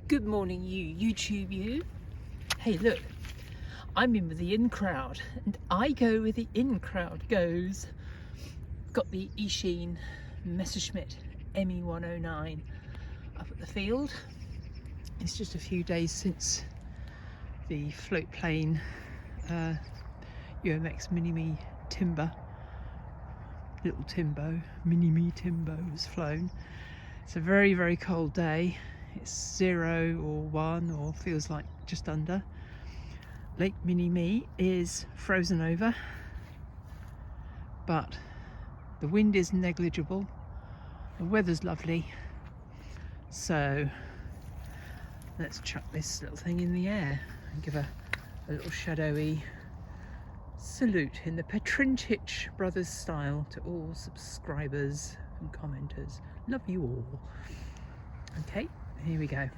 Good morning, you YouTube you. Hey look, I'm in with the in crowd and I go where the in crowd goes. Got the Eachine Messerschmitt Bf109 up at the field. It's just a few days since the float plane UMX Mini-Me Timber, little Timbo, Mini-Me Timbo was flown. It's a very cold day. It's 0 or 1 or feels like just under. Lake Mini-Me is frozen over, but the wind is negligible, the weather's lovely, so let's chuck this little thing in the air and give a little shadowy salute in the Petrinchich Brothers style to all subscribers and commenters. Love you all. Okay, here we go.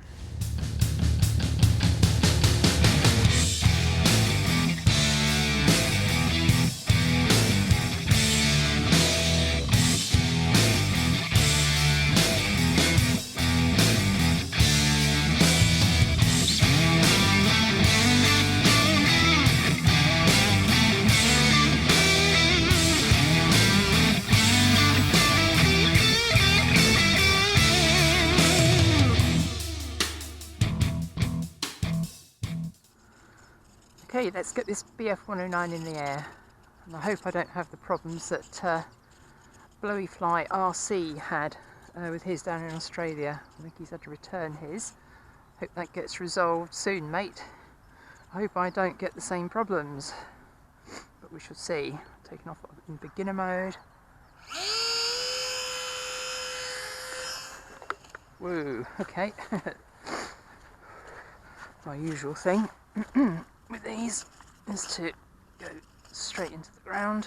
Okay, let's get this Bf109 in the air, and I hope I don't have the problems that Blowy Fly RC had with his down in Australia. I think he's had to return his. Hope that gets resolved soon, mate. I hope I don't get the same problems, but we shall see. Taking off in beginner mode. Woo, okay. My usual thing with these is to go straight into the ground.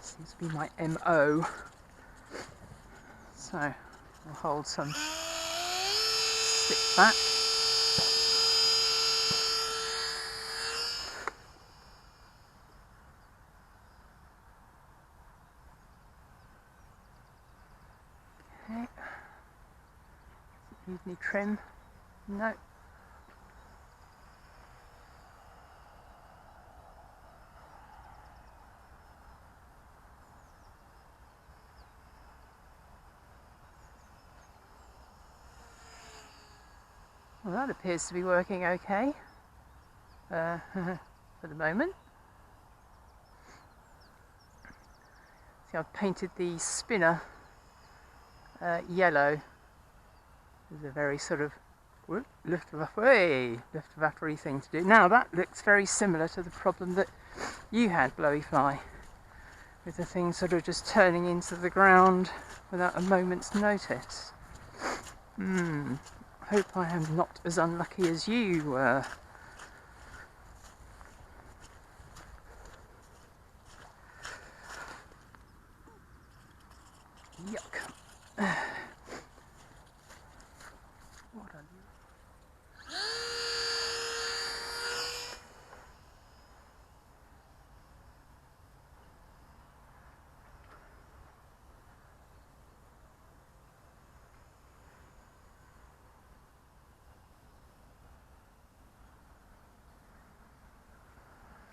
Seems to be my MO. So I'll hold some stick back. Okay. Need any trim? No. Well, that appears to be working okay for the moment. See, I've painted the spinner yellow. There's a very sort of Luftwaffe-y thing to do. Now that looks very similar to the problem that you had, Blowy Fly, with the thing sort of just turning into the ground without a moment's notice. Hope I am not as unlucky as you were. Yuck. What are you?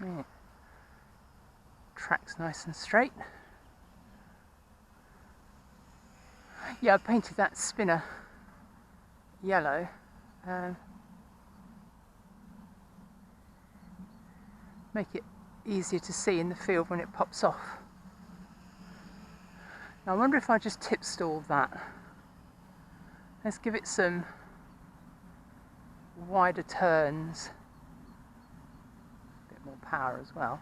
Yeah. Track's nice and straight. Yeah, I painted that spinner yellow. Make it easier to see in the field when it pops off. Now I wonder if I just tip stall that. Let's give it some wider turns. More power as well.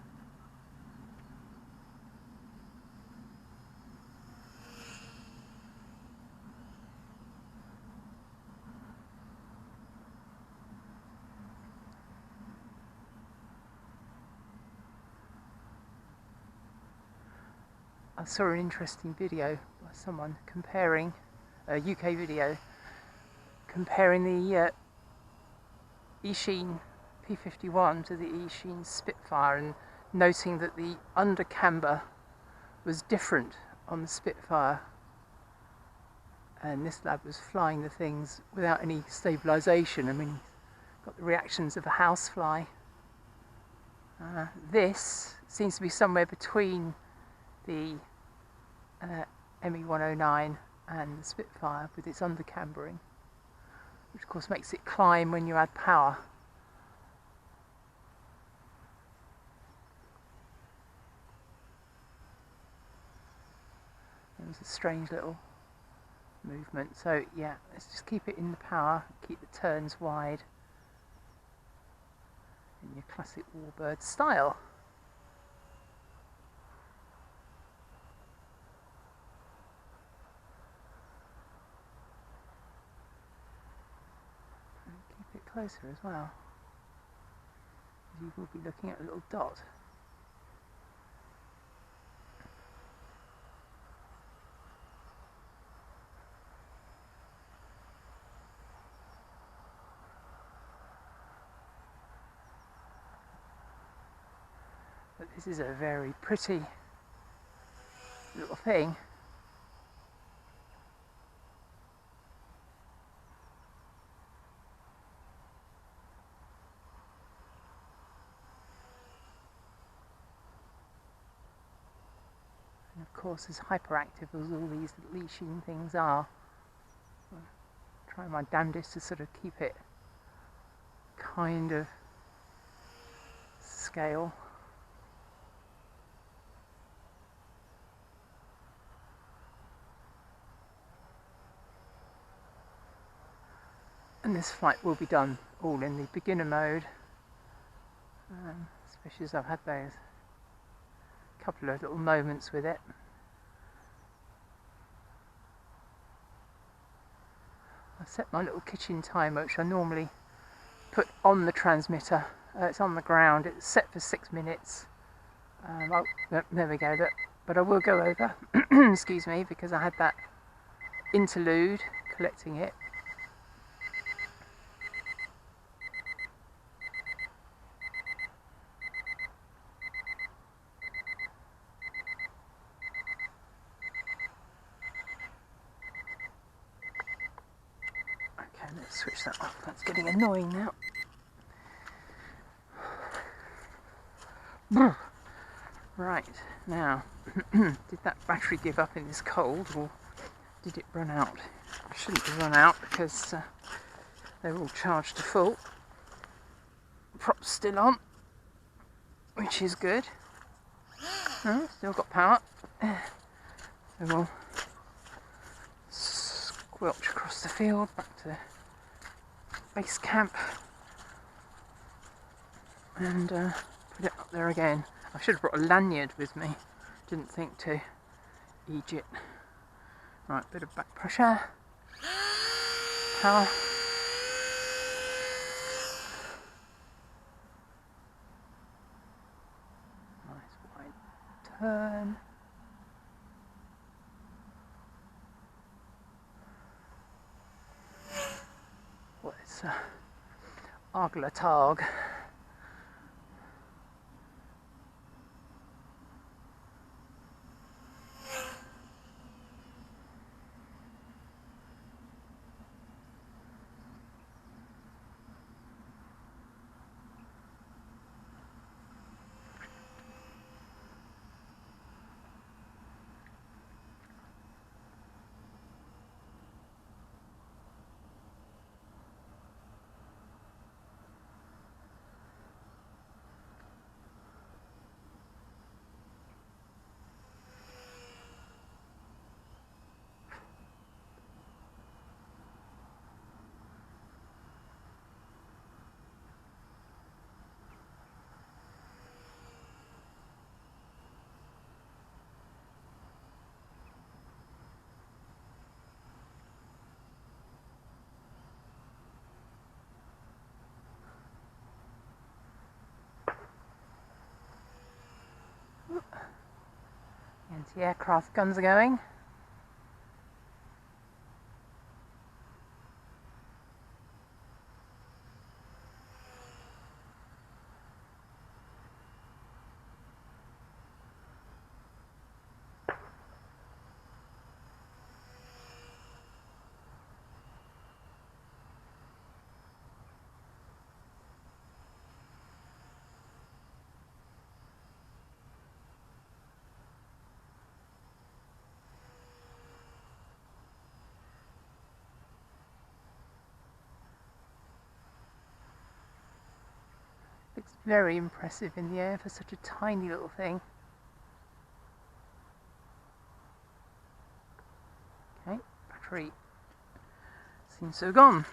I saw an interesting video by someone comparing, a UK video, comparing the Eachine P51 to the Eachine Spitfire, and noting that the under camber was different on the Spitfire and this lad was flying the things without any stabilisation. I mean, got the reactions of a housefly. This seems to be somewhere between the ME109 and the Spitfire with its undercambering, which of course makes it climb when you add power. It was a strange little movement. So yeah, let's just keep it in the power, keep the turns wide in your classic warbird style. And keep it closer as well, you will be looking at a little dot. But this is a very pretty little thing. And of course, as hyperactive as all these little Eachine things are, I'm trying my damnedest to sort of keep it kind of scale. And this flight will be done all in the beginner mode, especially as I've had those couple of little moments with it. I set my little kitchen timer, which I normally put on the transmitter. It's on the ground, it's set for 6 minutes. Oh, there we go, but I will go over, excuse me, because I had that interlude collecting it. Let's switch that off, that's getting annoying now. Right, now, did that battery give up in this cold, or did it run out? It shouldn't have run out because they're all charged to full. Props still on, which is good. Still got power. So we'll squelch across the field back to base camp and put it up there again. I should have brought a lanyard with me, didn't think to eat it. Right, bit of back pressure, power. Nice wide turn. Well, it's Arglatag. Anti-aircraft guns are going. Very impressive in the air for such a tiny little thing. Okay, battery seems to have gone.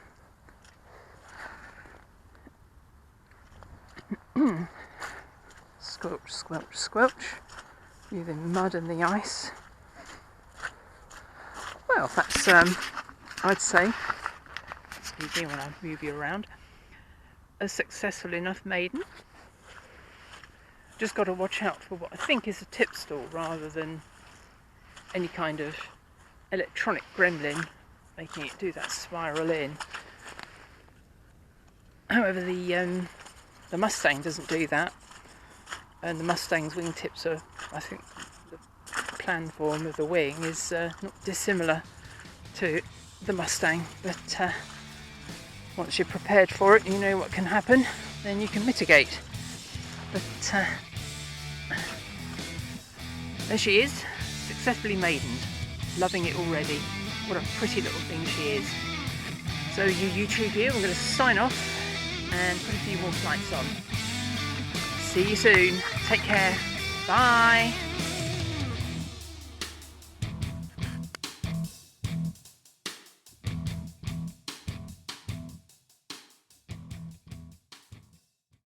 Squelch, squelch, squelch through the mud and the ice. Well, that's I'd say, excuse me when I move you around, a successful enough maiden. Just got to watch out for what I think is a tip stall rather than any kind of electronic gremlin making it do that spiral in. However, the Mustang doesn't do that, and the Mustang's wingtips are, I think, the plan form of the wing is not dissimilar to the Mustang, but once you're prepared for it and you know what can happen, then you can mitigate. But there she is, successfully maidened, loving it already. What a pretty little thing she is. So you YouTube here, I'm going to sign off and put a few more flights on. See you soon. Take care. Bye.